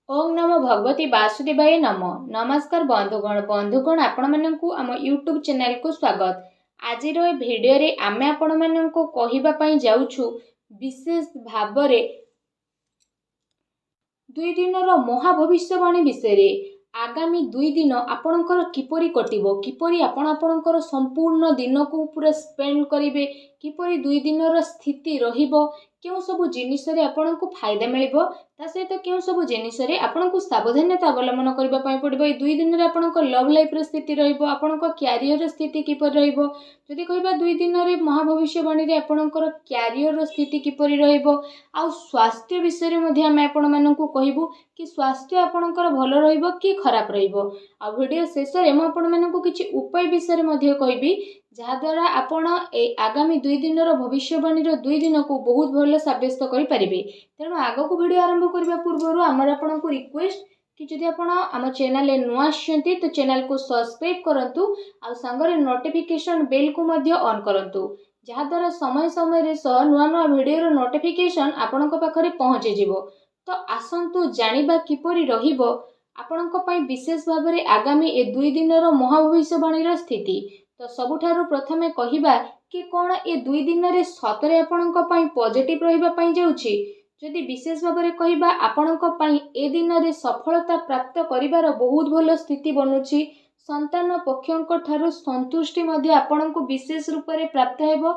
ओम नमो भगवती वासुदेवाय नमो। नमस्कार बंधुगण आपण मानकु आम यूट्यूब चैनल को स्वागत। आज भिडियो रे आमे आपण मानकु कहिबा पई जाउछु विशेष भाबरे 2 दिन महाभविष्यवाणी विषय। आगामी 2 दिन आपणकर किपरि कटिबो, किपरि आपणकर संपूर्ण दिन को पूरा स्पेंड करिवे, किपरि 2 दिन स्थिति रहिबो, केउ सब जिनिस रे आपणको फायदा मिलिबो, ता सहित केउ सब जिनिस रे आपणको सावधानता अवलंबन करबा पई पड़िबो। ए 2 दिन रे आपणको लव लाइफ रे स्थिति रहिबो, आपणको कैरियर रे स्थिति किपरि रहिबो। जदि कहबा 2 दिन रे महाभविष्यवाणी रे आपणकर कैरियर रो स्थिति किपरि रहिबो, आ स्वास्थ्य विषय रे मध्ये हम आपण मानकु कहिबो कि स्वास्थ्य आपणकर भलो रहिबो कि खराब रहिबो। आ वीडियो शेष रे म आपण मानकु किछि उपाय विषय रे मध्ये कहिबी, जहा द्वारा आपण ए आगामी 2 दिन रो भविष्यवाणी रो 2 दिन को बहुत भलो साब्यस्त करि परिबे। तेणु आगो को वीडियो आरंभ करबा पूर्वरु हमर आपणकु रिक्वेस्ट कि जदि आपण आम चैनल रे नुआ आछंती तो चैनल को सब्सक्राइब करंतु, आ संगरे नोटिफिकेशन बेल को मध्ये ऑन करंतु, जहा द्वारा समय समय रे नुआ नुआ वीडियो रो नोटिफिकेशन आपणक पाखरे पहुंची जिवो। तो आसंतु जानिबा किपरि रहिबो आपणक पई विशेष भाबरे आगामी ए 2 दिन रो महाभविष्यवाणी रो स्थिति। तो सबुठारु प्रथमे कहिबा कि कोन ए 2 दिन रे सतरे आपणक पई पॉजिटिव रहिबा पई जाउछि। जदि विशेष भाबरे कहिबा आपणक पई ए दिन रे सफलता प्राप्त करिवार बहुत भलो स्थिति बनुछि। संतान पक्षक ठारु संतुष्टि मध्ये आपणको विशेष रूप रे प्राप्त हेबो।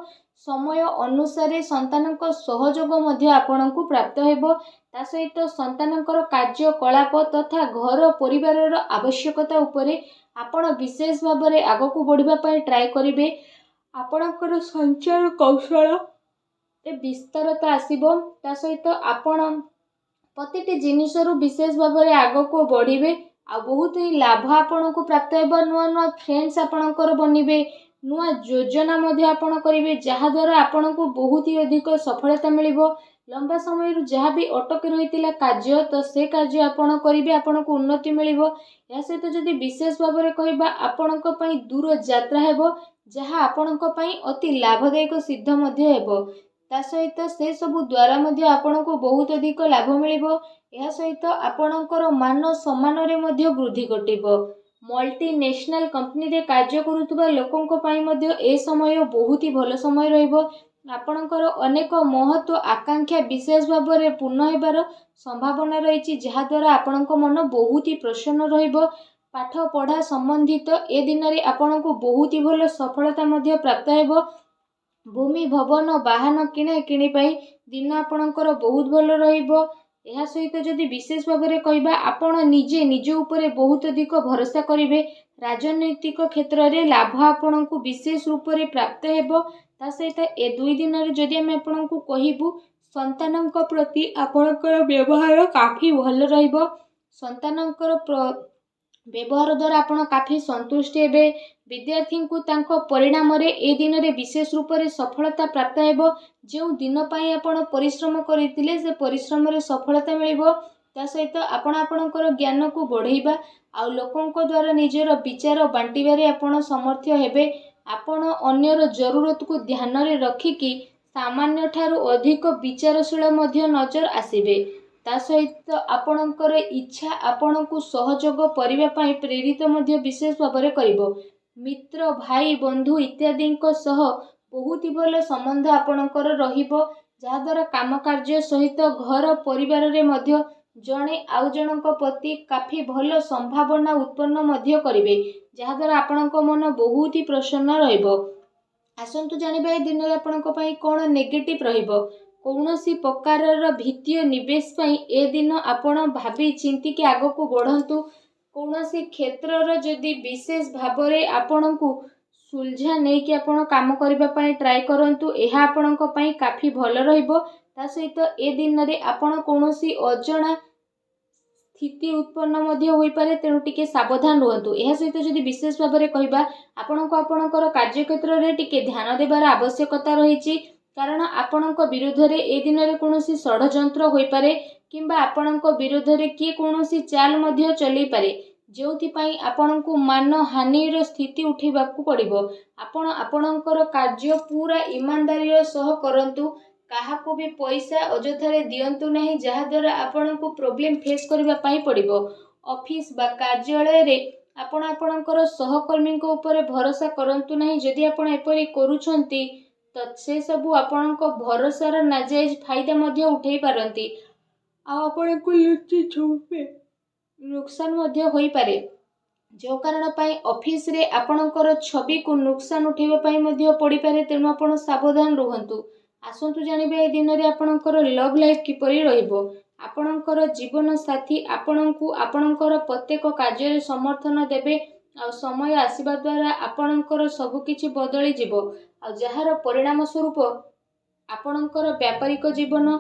समय अनुसार संतानक सहयोग मध्ये आपणको प्राप्त हेबो। ता सहित संतानकर कार्यकलाप तथा घर परिवार आवश्यकता उपरे आपण विशेष भाबरे आगको बढ़िबा पई ट्राई करिवे। आपणकर संचार कौशल विस्तारता आसीबो। ता सहित आपण प्रतिटी जिनिसरु विशेष भाबरे आगको बढ़िबे। आ बहुत ही लाभ आपणको प्राप्त हेबो। नुआ नुआ फ्रेंड्स आपणकर बनिबे, नुआ योजना मध्ये आपण करिवे, जहा द्वारा आपणको बहुत ही अधिक सफलता मिलिबो। लंबा समय जहाँ भी अटक रही कार्य तो से कार्य आपण करिवे, आपणको उन्नति मिलिबो। या सहित जदि विशेष भाबरे कहिबा आपणक पई दूर यात्रा हेबो, जहाँ आपणक पई अति लाभदायक सिद्ध मध्ये हेबो। ता सहित से सबु द्वारा मध्ये आपणको बहुत अधिक लाभ मिलिबो। या सहित आपणकर मान सम्मान रे मध्ये वृद्धि घटिबो। मल्टीनेशनल कंपनी रे कार्य करुतबा लोकंक पई मध्ये ए समय बहुत ही भलो समय रहिबो। आपणकर अनेक महत्व आकांक्षा विशेष भाबरे पूर्ण हेबार संभावना रही, जहा द्वारा आपणक मन बहुत ही प्रसन्न रहिबो। पाठ पढ़ा संबंधित ए दिन रे आपणको बहुत ही भलो सफलता मध्ये प्राप्त हेबो। भूमि भवन वाहन किणे किणी पाई दिन आपणकर बहुत भलो रहिबो। एहा सहित जदि विशेष भाबरे कहिबा आपण निजे निज उपरे बहुत अधिक भरोसा करिवे। राजनैतिक क्षेत्र रे लाभ आपणको विशेष रूप रे प्राप्त हेबो। ता सहित ए 2 दिन रे जदि हम आपणको कहिबु संतानक प्रति आपणकर व्यवहार काफी भलो रहिबो। संतानकर व्यवहार द्वारा आपण काफी संतुष्ट हेबे। विद्यार्थी को तांको परिणाम रे ए दिन रे विशेष रूप रे सफलता प्राप्त हेबो। जो दिन पाई आपण परिश्रम करितिले से परिश्रम रे सफलता मिलिबो। ता सहित आपण आपणकर ज्ञान को बढ़ाइबा आ लोकंक द्वारा निजर विचार बांटिबारे आपण समर्थ हेबे। आपण अन्यर जरूरत को ध्यान रे रखिकी सामान्य ठारू अधिक विचारशील मध्ये नजर आसीबे। ता सहित आपणकर इच्छा आपणको सहयोग करिबा पई प्रेरित मध्ये विशेष भाबरे करिवो। मित्र भाई बंधु इत्यादि सह बहुत ही भलो संबंध आपणकर रहिबो, जहा द्वारा काम कार्य सहित घर परिवार रे मध्ये जणे आउ जनक प्रति काफी भलो संभावना उत्पन्न मध्ये करिवे, जहा द्वारा आपणक मन बहुत ही प्रसन्न रहिबो। आसंतु जानिबा ए दिन रे आपणक पई कोन नेगेटिव रहिबो। कौनसी प्रकार वित्तीय निवेश पई ए दिन आपण भाबी चिंती के आगो को बढ़ंतु। कौनसी क्षेत्र जदि विशेष भाबरे आपणको सुलझा नहीं कि आपण काम करबा पई ट्राई करंतु, एहा आपणक पई काफी भलो रहिबो। ता सहित ए दिन रे आपण कौनसी अजणा स्थिति उत्पन्न मध्ये होई पारे, तेणु टिके सावधान रहतु। एहा सहित जदि विशेष भाबरे कहिबा आपणको आपणकर कार्य क्षेत्र रे टिके ध्यान देबार आवश्यकता रहिछि, कारण आपणक विरुद्ध रे ए दिन रे कौनसी षडयंत्र होई पारे, किंबा आपणक विरुद्ध रे किए कौनसी चाल मध्ये चली पारे, जोथि पई आपणको मान हानि रो स्थिति उठेबाकू पड़िबो। आपण आपणकर कार्य पूरा ईमानदारी सह करंतु, କାହାକୁ ବି ପଇସା ଅଯଥାରେ ଦିଅନ୍ତୁ ନାହିଁ, ଯାହାଦ୍ୱାରା ଆପଣଙ୍କୁ ପ୍ରୋବ୍ଲେମ୍ ଫେସ୍ କରିବା ପାଇଁ ପଡ଼ିବ। ଅଫିସ୍ ବା କାର୍ଯ୍ୟାଳୟରେ ଆପଣ ଆପଣଙ୍କର ସହକର୍ମୀଙ୍କ ଉପରେ ଭରସା କରନ୍ତୁ ନାହିଁ। ଯଦି ଆପଣ ଏପରି କରୁଛନ୍ତି ତ ସେସବୁ ଆପଣଙ୍କ ଭରସାର ନାଜାଇଜ ଫାଇଦା ମଧ୍ୟ ଉଠାଇ ପାରନ୍ତି, ଆଉ ଆପଣଙ୍କୁ ଲୁଚି ଛୁପି ନୁକସାନ ମଧ୍ୟ ହୋଇପାରେ, ଯେଉଁ କାରଣ ପାଇଁ ଅଫିସରେ ଆପଣଙ୍କର ଛବିକୁ ନୁକସାନ ଉଠାଇବା ପାଇଁ ମଧ୍ୟ ପଡ଼ିପାରେ। ତେଣୁ ଆପଣ ସାବଧାନ ରୁହନ୍ତୁ। ଆସନ୍ତୁ ଜାଣିବା ଏ ଦିନରେ ଆପଣଙ୍କର ଲଭ୍ ଲାଇଫ୍ କିପରି ରହିବ। ଆପଣଙ୍କର ଜୀବନ ସାଥୀ ଆପଣଙ୍କୁ ଆପଣଙ୍କର ପ୍ରତ୍ୟେକ କାର୍ଯ୍ୟରେ ସମର୍ଥନ ଦେବେ, ଆଉ ସମୟ ଆସିବା ଦ୍ୱାରା ଆପଣଙ୍କର ସବୁକିଛି ବଦଳିଯିବ, ଆଉ ଯାହାର ପରିଣାମ ସ୍ୱରୂପ ଆପଣଙ୍କର ବ୍ୟାପାରିକ ଜୀବନ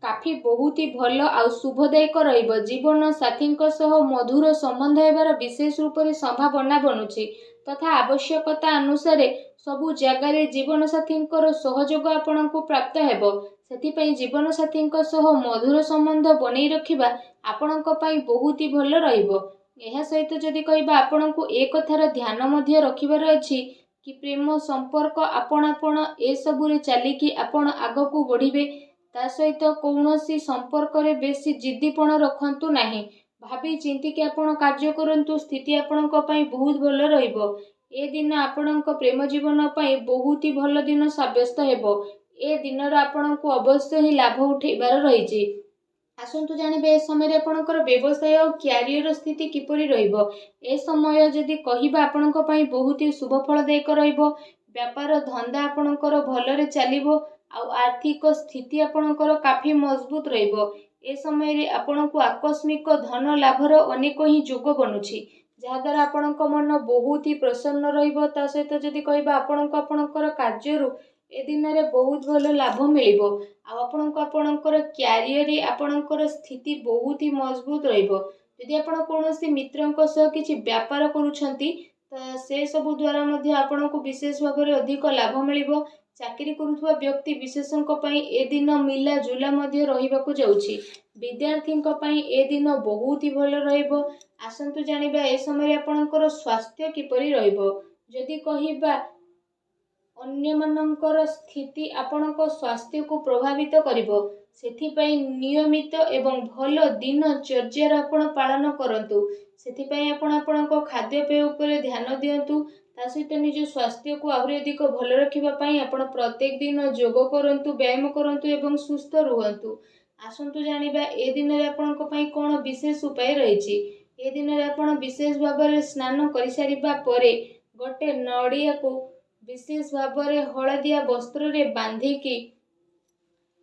କାଫି ବହୁତ ଭଲ ଆଉ ଶୁଭଦାୟକ ରହିବ। ଜୀବନ ସାଥୀଙ୍କ ସହ ମଧୁର ସମ୍ବନ୍ଧ ହେବାର ବିଶେଷ ରୂପରେ ସମ୍ଭାବନା ବନୁଛି, ତଥା ଆବଶ୍ୟକତା ଅନୁସାରେ ସବୁ ଜାଗାରେ ଜୀବନସାଥୀଙ୍କର ସହଯୋଗ ଆପଣଙ୍କୁ ପ୍ରାପ୍ତ ହେବ। ସେଥିପାଇଁ ଜୀବନସାଥୀଙ୍କ ସହ ମଧୁର ସମ୍ବନ୍ଧ ବନେଇ ରଖିବା ଆପଣଙ୍କ ପାଇଁ ବହୁତ ଭଲ ରହିବ। ଏହା ସହିତ ଯଦି କହିବା, ଆପଣଙ୍କୁ ଏ କଥାର ଧ୍ୟାନ ମଧ୍ୟ ରଖିବାର ଅଛି କି ପ୍ରେମ ସମ୍ପର୍କ ଆପଣାପଣ ଏସବୁରେ ଚାଲିକି ଆପଣ ଆଗକୁ ବଢ଼ିବେ। ତା ସହିତ କୌଣସି ସମ୍ପର୍କରେ ବେଶୀ ଜିଦ୍ଦିପଣ ରଖନ୍ତୁ ନାହିଁ। ଭାବି ଚିନ୍ତିକି ଆପଣ କାର୍ଯ୍ୟ କରନ୍ତୁ। ସ୍ଥିତି ଆପଣଙ୍କ ପାଇଁ ବହୁତ ଭଲ ରହିବ। ଏ ଦିନ ଆପଣଙ୍କ ପ୍ରେମ ଜୀବନ ପାଇଁ ବହୁତ ଭଲ ଦିନ ସାବ୍ୟସ୍ତ ହେବ। ଏ ଦିନର ଆପଣଙ୍କୁ ଅବଶ୍ୟ ହିଁ ଲାଭ ଉଠାଇବାର ରହିଛି। ଆସନ୍ତୁ ଜାଣିବେ ଏ ସମୟରେ ଆପଣଙ୍କର ବ୍ୟବସାୟ ଓ କ୍ୟାରିୟର ସ୍ଥିତି କିପରି ରହିବ। ଏ ସମୟ ଯଦି କହିବା ଆପଣଙ୍କ ପାଇଁ ବହୁତ ଶୁଭଫଳଦାୟକ ରହିବ। ବ୍ୟାପାର ଧନ୍ଦା ଆପଣଙ୍କର ଭଲରେ ଚାଲିବ, ଆଉ ଆର୍ଥିକ ସ୍ଥିତି ଆପଣଙ୍କର କାଫି ମଜବୁତ ରହିବ। ଏ ସମୟରେ ଆପଣଙ୍କୁ ଆକସ୍ମିକ ଧନ ଲାଭର ଅନେକ ହିଁ ଯୋଗ ବନୁଛି, ଯାହାଦ୍ୱାରା ଆପଣଙ୍କ ମନ ବହୁତ ହି ପ୍ରସନ୍ନ ରହିବ। ତା ସହିତ ଯଦି କହିବା, ଆପଣଙ୍କୁ ଆପଣଙ୍କର କାର୍ଯ୍ୟରୁ ଏ ଦିନରେ ବହୁତ ଭଲ ଲାଭ ମିଳିବ, ଆଉ ଆପଣଙ୍କୁ ଆପଣଙ୍କର କ୍ୟାରିୟରରେ ଆପଣଙ୍କର ସ୍ଥିତି ବହୁତ ହି ମଜବୁତ ରହିବ। ଯଦି ଆପଣ କୌଣସି ମିତ୍ରଙ୍କ ସହ କିଛି ବ୍ୟାପାର କରୁଛନ୍ତି ତ ସେସବୁ ଦ୍ୱାରା ମଧ୍ୟ ଆପଣଙ୍କୁ ବିଶେଷ ଭାବରେ ଅଧିକ ଲାଭ ମିଳିବ। ଚାକିରି କରୁଥିବା ବ୍ୟକ୍ତି ବିଶେଷଙ୍କ ପାଇଁ ଏ ଦିନ ମିଲା ଜୁଲା ମଧ୍ୟ ରହିବାକୁ ଯାଉଛି। ବିଦ୍ୟାର୍ଥୀଙ୍କ ପାଇଁ ଏ ଦିନ ବହୁତ ହି ଭଲ ରହିବ। ଆସନ୍ତୁ ଜାଣିବା ଏ ସମୟରେ ଆପଣଙ୍କର ସ୍ୱାସ୍ଥ୍ୟ କିପରି ରହିବ। ଯଦି କହିବା, ଅନ୍ୟମାନଙ୍କର ସ୍ଥିତି ଆପଣଙ୍କ ସ୍ୱାସ୍ଥ୍ୟକୁ ପ୍ରଭାବିତ କରିବ। ସେଥିପାଇଁ ନିୟମିତ ଏବଂ ଭଲ ଦିନଚର୍ଯ୍ୟାର ଆପଣ ପାଳନ କରନ୍ତୁ। ସେଥିପାଇଁ ଆପଣ ଆପଣଙ୍କ ଖାଦ୍ୟପେୟ ଉପରେ ଧ୍ୟାନ ଦିଅନ୍ତୁ। ତା ସହିତ ନିଜ ସ୍ୱାସ୍ଥ୍ୟକୁ ଆହୁରି ଅଧିକ ଭଲ ରଖିବା ପାଇଁ ଆପଣ ପ୍ରତ୍ୟେକ ଦିନ ଯୋଗ କରନ୍ତୁ, ବ୍ୟାୟାମ କରନ୍ତୁ ଏବଂ ସୁସ୍ଥ ରୁହନ୍ତୁ। ଆସନ୍ତୁ ଜାଣିବା ଏ ଦିନରେ ଆପଣଙ୍କ ପାଇଁ କ'ଣ ବିଶେଷ ଉପାୟ ରହିଛି। ଏ ଦିନରେ ଆପଣ ବିଶେଷ ଭାବରେ ସ୍ନାନ କରିସାରିବା ପରେ ଗୋଟେ ନଡ଼ିଆକୁ ବିଶେଷ ଭାବରେ ହଳଦିଆ ବସ୍ତ୍ରରେ ବାନ୍ଧିକି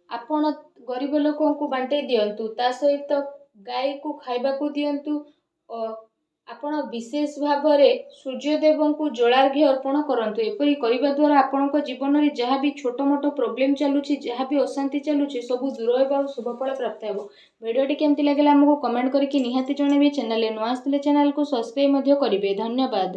ଆପଣ ଗରିବ ଲୋକଙ୍କୁ ବାଣ୍ଟେଇ ଦିଅନ୍ତୁ। ତା ସହିତ ଗାଈକୁ ଖାଇବାକୁ ଦିଅନ୍ତୁ ଓ ଆପଣ ବିଶେଷ ଭାବରେ ସୂର୍ଯ୍ୟଦେବଙ୍କୁ ଜଳାର୍ଘ୍ୟ ଅର୍ପଣ କରନ୍ତୁ। ଏପରି କରିବା ଦ୍ୱାରା ଆପଣଙ୍କ ଜୀବନରେ ଯାହା ବି ଛୋଟ ମୋଟ ପ୍ରୋବ୍ଲେମ୍ ଚାଲୁଛି, ଯାହା ବି ଅଶାନ୍ତି ଚାଲୁଛି, ସବୁ ଦୂର ହେବ ଆଉ ଶୁଭଫଳ ପ୍ରାପ୍ତ ହେବ। ଭିଡ଼ିଓଟି କେମିତି ଲାଗିଲା ଆମକୁ କମେଣ୍ଟ କରିକି ନିହାତି ଜଣାଇବେ। ଚ୍ୟାନେଲରେ ନୂଆ ଆସିଥିଲେ ଚ୍ୟାନେଲକୁ ସବସ୍କ୍ରାଇବ୍ ମଧ୍ୟ କରିବେ। ଧନ୍ୟବାଦ।